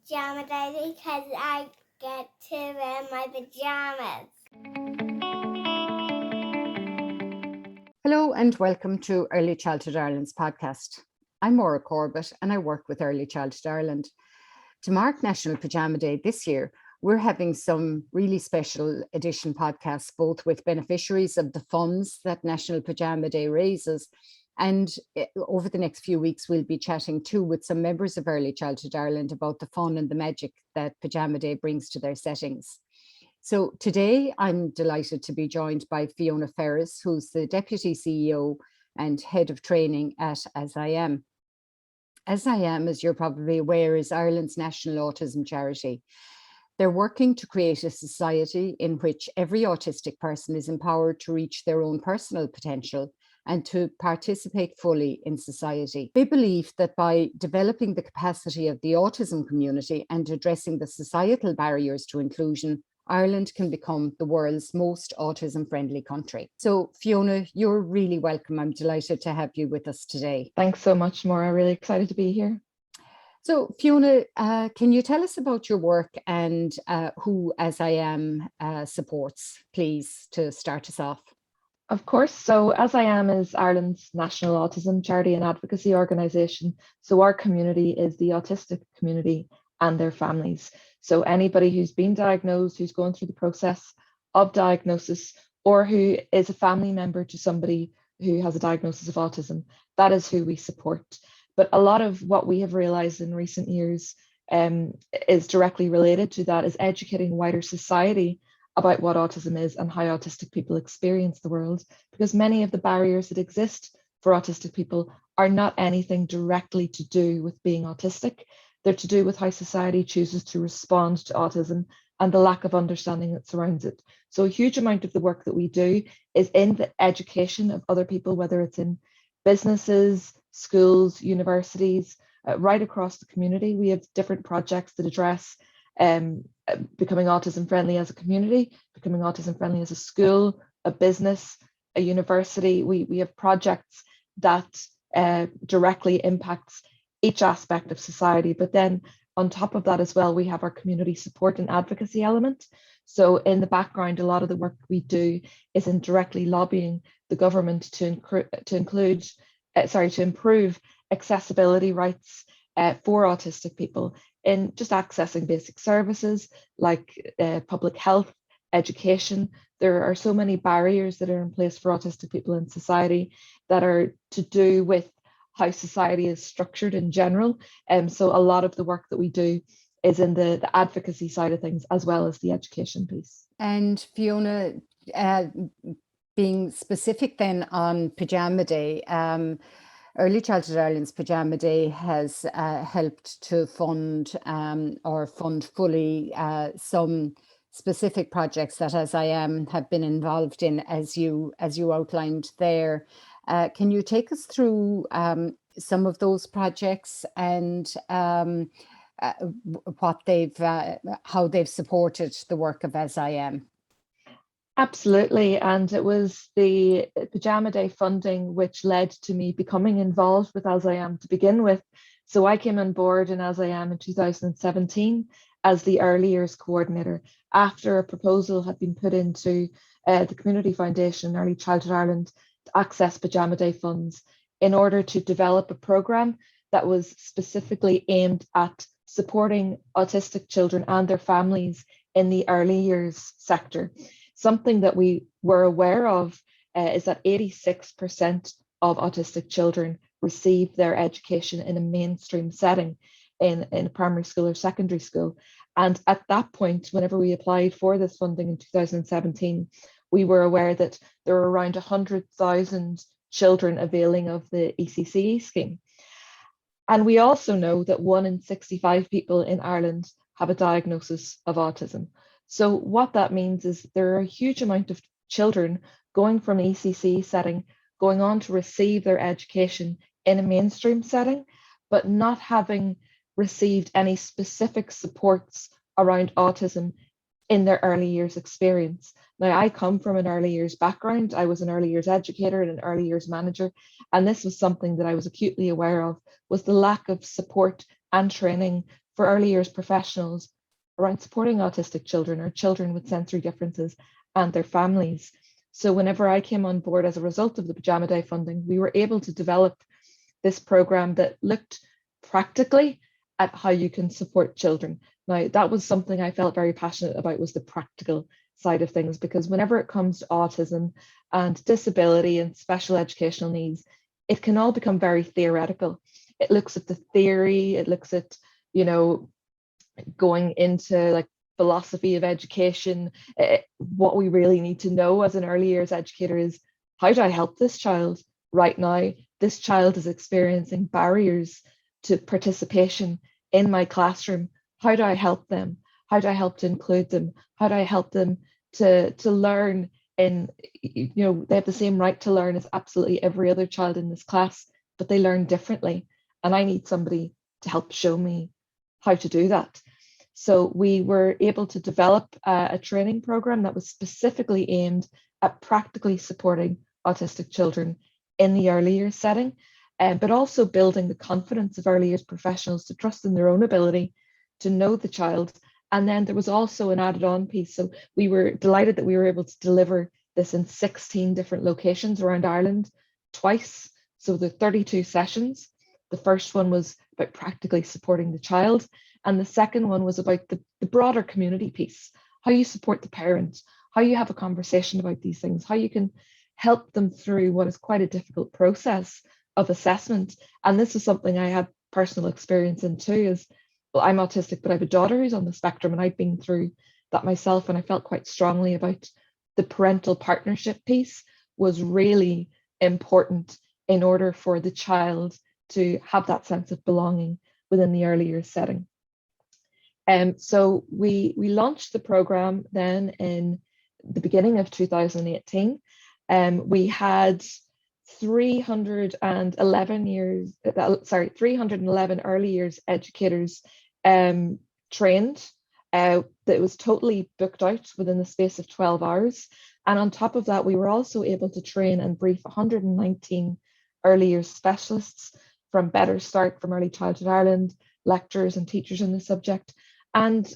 Pajama Day because I get to wear my pajamas. Hello and welcome to Early Childhood Ireland's podcast. I'm Máire Corbett and I work with Early Childhood Ireland. To mark National Pyjama Day this year, we're having some really special edition podcasts, both with beneficiaries of the funds that National Pyjama Day raises. And over the next few weeks, we'll be chatting too with some members of Early Childhood Ireland about the fun and the magic that Pyjama Day brings to their settings. So today I'm delighted to be joined by Fiona Ferris, who's the Deputy CEO and Head of Training at AsIAm. AsIAm, as you're probably aware, is Ireland's national autism charity. They're working to create a society in which every autistic person is empowered to reach their own personal potential and to participate fully in society. They believe that by developing the capacity of the autism community and addressing the societal barriers to inclusion, Ireland can become the world's most autism-friendly country. So Fiona, you're really welcome. I'm delighted to have you with us today. Thanks so much, Máire. Really excited to be here. So Fiona, can you tell us about your work and who AsIAm supports, please, to start us off? Of course. So AsIAm is Ireland's national autism charity and advocacy organisation. So our community is the autistic community and their families. So anybody who's been diagnosed, who's going through the process of diagnosis, or who is a family member to somebody who has a diagnosis of autism, that is who we support. But a lot of what we have realised in recent years is directly related to that, is educating wider society about what autism is and how autistic people experience the world, because many of the barriers that exist for autistic people are not anything directly to do with being autistic. They're to do with how society chooses to respond to autism and the lack of understanding that surrounds it. So a huge amount of the work that we do is in the education of other people, whether it's in businesses, schools, universities, right across the community. We have different projects that address becoming autism friendly as a community, becoming autism friendly as a school, a business, a university. We have projects that directly impacts each aspect of society. But then on top of that as well, we have our community support and advocacy element. So in the background, a lot of the work we do is in directly lobbying the government to improve accessibility rights for autistic people in just accessing basic services like public health, education. There are so many barriers that are in place for autistic people in society that are to do with how society is structured in general. So a lot of the work that we do is in the advocacy side of things as well as the education piece. And Fiona, being specific then on Pyjama Day, Early Childhood Ireland's Pyjama Day has helped to fund or fund fully some specific projects that AsIAm have been involved in, as you outlined there. Can you take us through some of those projects and what how they've supported the work of AsIAm? Absolutely. And it was the Pyjama Day funding which led to me becoming involved with AsIAm to begin with. So I came on board in AsIAm in 2017 as the early years coordinator after a proposal had been put into the Community Foundation Early Childhood Ireland to access Pyjama Day funds in order to develop a programme that was specifically aimed at supporting autistic children and their families in the early years sector. Something that we were aware of is that 86% of autistic children receive their education in a mainstream setting in a primary school or secondary school. And at that point, whenever we applied for this funding in 2017, we were aware that there were around 100,000 children availing of the ECCE scheme. And we also know that 1 in 65 people in Ireland have a diagnosis of autism. So what that means is there are a huge amount of children going from an ECC setting, going on to receive their education in a mainstream setting, but not having received any specific supports around autism in their early years experience. Now, I come from an early years background. I was an early years educator and an early years manager, and this was something that I was acutely aware of, was the lack of support and training for early years professionals around supporting autistic children or children with sensory differences and their families. So whenever I came on board as a result of the Pyjama Day funding, we were able to develop this program that looked practically at how you can support children. Now, that was something I felt very passionate about, was the practical side of things, because whenever it comes to autism and disability and special educational needs, it can all become very theoretical. It looks at the theory, it looks at, going into like philosophy of education. What we really need to know as an early years educator is, how do I help this child right now? This child is experiencing barriers to participation in my classroom. How do I help them? How do I help to include them? How do I help them to learn? And they have the same right to learn as absolutely every other child in this class, but they learn differently. And I need somebody to help show me how to do that. So we were able to develop a training program that was specifically aimed at practically supporting autistic children in the early years setting, but also building the confidence of early years professionals to trust in their own ability to know the child. And then there was also an added on piece. So we were delighted that we were able to deliver this in 16 different locations around Ireland twice. So the 32 sessions. The first one was about practically supporting the child. And the second one was about the broader community piece, how you support the parents, how you have a conversation about these things, how you can help them through what is quite a difficult process of assessment. And this is something I had personal experience in too, is, well, I'm autistic, but I have a daughter who's on the spectrum, and I've been through that myself. And I felt quite strongly about the parental partnership piece was really important in order for the child to have that sense of belonging within the early years setting. So we launched the program then in the beginning of 2018. We had 311 early years educators trained. That was totally booked out within the space of 12 hours. And on top of that, we were also able to train and brief 119 early years specialists from Better Start, from Early Childhood Ireland, lecturers and teachers in the subject, and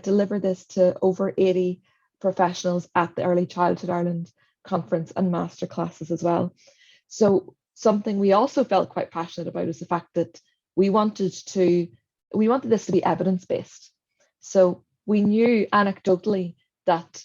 deliver this to over 80 professionals at the Early Childhood Ireland conference and masterclasses as well. So something we also felt quite passionate about is the fact that we wanted this to be evidence-based. So we knew anecdotally that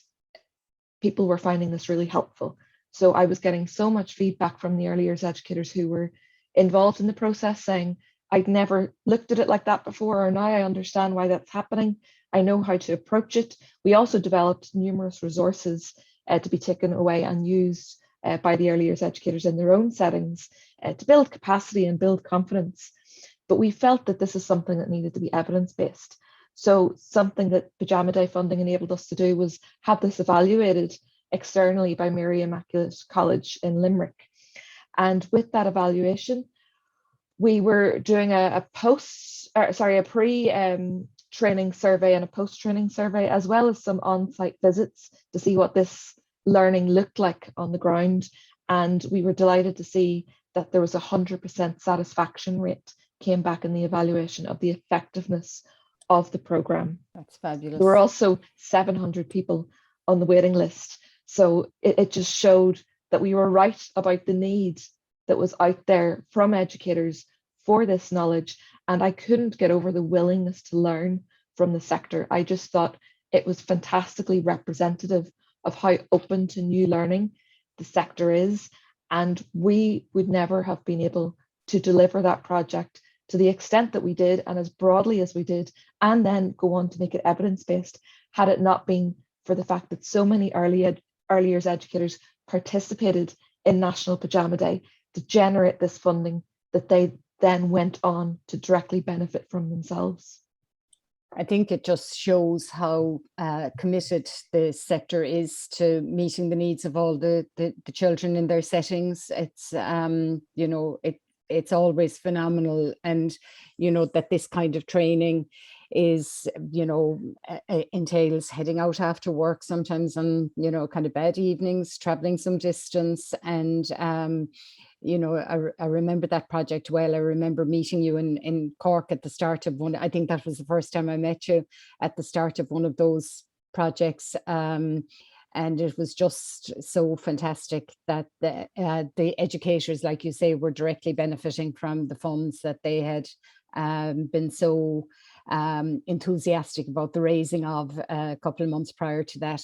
people were finding this really helpful. So I was getting so much feedback from the early years educators who were involved in the process saying, I'd never looked at it like that before, or now I understand why that's happening. I know how to approach it. We also developed numerous resources to be taken away and used by the early years educators in their own settings to build capacity and build confidence. But we felt that this is something that needed to be evidence-based. So something that Pyjama Day funding enabled us to do was have this evaluated externally by Mary Immaculate College in Limerick. And with that evaluation, we were doing a pre-training survey and a post-training survey, as well as some on-site visits to see what this learning looked like on the ground. And we were delighted to see that there was 100% satisfaction rate came back in the evaluation of the effectiveness of the program. That's fabulous. There were also 700 people on the waiting list. So it just showed that we were right about the need that was out there from educators for this knowledge. And I couldn't get over the willingness to learn from the sector. I just thought it was fantastically representative of how open to new learning the sector is. And we would never have been able to deliver that project to the extent that we did and as broadly as we did, and then go on to make it evidence-based, had it not been for the fact that so many early years educators participated in National Pyjama Day to generate this funding that they then went on to directly benefit from themselves. I think it just shows how committed the sector is to meeting the needs of all the children in their settings. It's it's always phenomenal, and that this kind of training is entails heading out after work sometimes on kind of bad evenings, traveling some distance, and you know, I remember that project well. I remember meeting you in Cork at the start of one. I think that was the first time I met you, at the start of one of those projects. And it was just so fantastic that the educators, like you say, were directly benefiting from the funds that they had been so enthusiastic about the raising of a couple of months prior to that.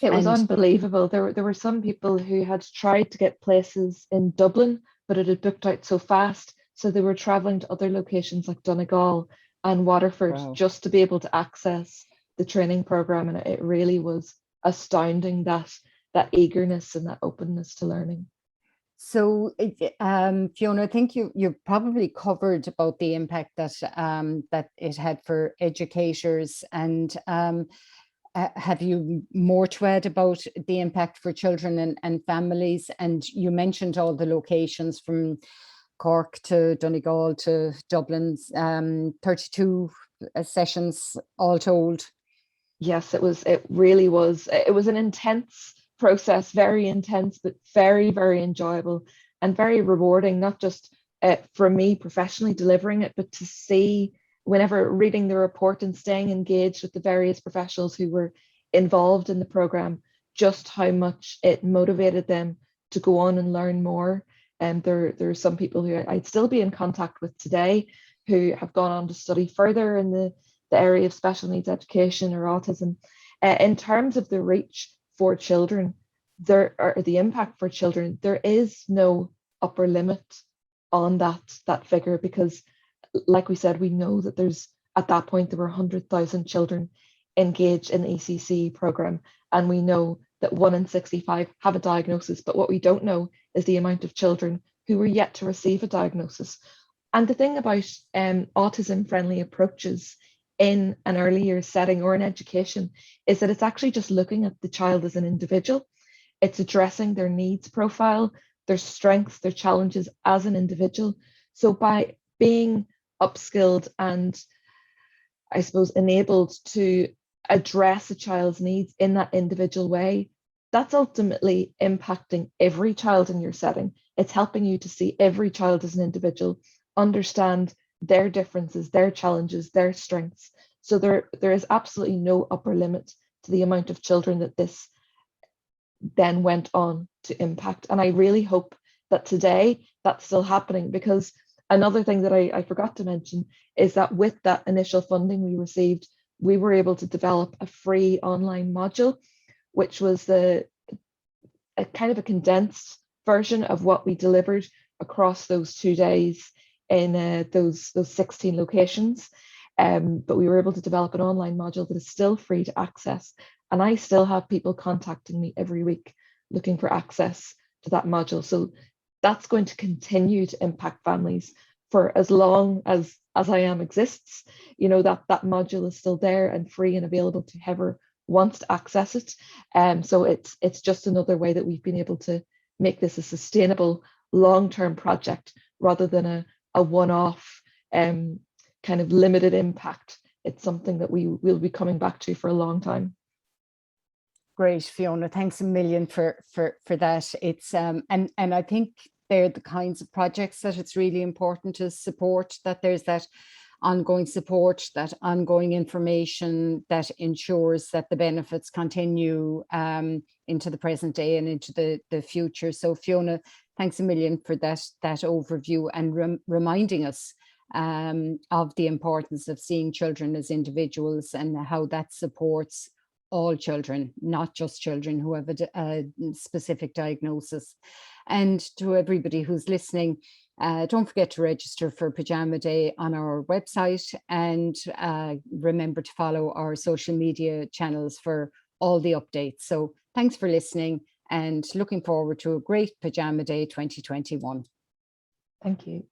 It was And unbelievable. There were some people who had tried to get places in Dublin, but it had booked out so fast. So they were traveling to other locations like Donegal and Waterford wow. just to be able to access the training program. And it really was astounding, that eagerness and that openness to learning. So, Fiona, I think you probably covered about the impact that that it had for educators, and have you more to add about the impact for children and families? And you mentioned all the locations from Cork to Donegal to Dublin's 32 sessions all told. Yes, it really was. It was an intense process, very intense, but very, very enjoyable and very rewarding, not just for me professionally delivering it, but to see, whenever reading the report and staying engaged with the various professionals who were involved in the program, just how much it motivated them to go on and learn more. And there are some people who I'd still be in contact with today who have gone on to study further in the area of special needs education or autism. In terms of the reach for children, or the impact for children, there is no upper limit on that figure, because like we said, we know that at that point there were 100,000 children engaged in the ECC program, and we know that 1 in 65 have a diagnosis, but what we don't know is the amount of children who were yet to receive a diagnosis. And the thing about autism friendly approaches in an early years setting or in education is that it's actually just looking at the child as an individual. It's addressing their needs profile, their strengths, their challenges as an individual. So by being upskilled and, I suppose, enabled to address a child's needs in that individual way, that's ultimately impacting every child in your setting. It's helping you to see every child as an individual, understand their differences, their challenges, their strengths. So there is absolutely no upper limit to the amount of children that this then went on to impact. And I really hope that today that's still happening, because another thing that I forgot to mention is that with that initial funding we received, we were able to develop a free online module, which was a kind of a condensed version of what we delivered across those 2 days in those 16 locations. But we were able to develop an online module that is still free to access. And I still have people contacting me every week looking for access to that module. So that's going to continue to impact families for as long as AsIAm exists. You know, that module is still there and free and available to whoever wants to access it. So it's just another way that we've been able to make this a sustainable long-term project rather than a one-off kind of limited impact. It's something that we will be coming back to for a long time. Great, Fiona. Thanks a million for that. It's and I think they're the kinds of projects that it's really important to support, that there's that ongoing support, that ongoing information that ensures that the benefits continue into the present day and into the future. So Fiona, thanks a million for that overview and reminding us of the importance of seeing children as individuals and how that supports all children, not just children who have a specific diagnosis. And to everybody who's listening, don't forget to register for Pyjama Day on our website, and remember to follow our social media channels for all the updates. So thanks for listening, and looking forward to a great Pyjama Day 2021. Thank you.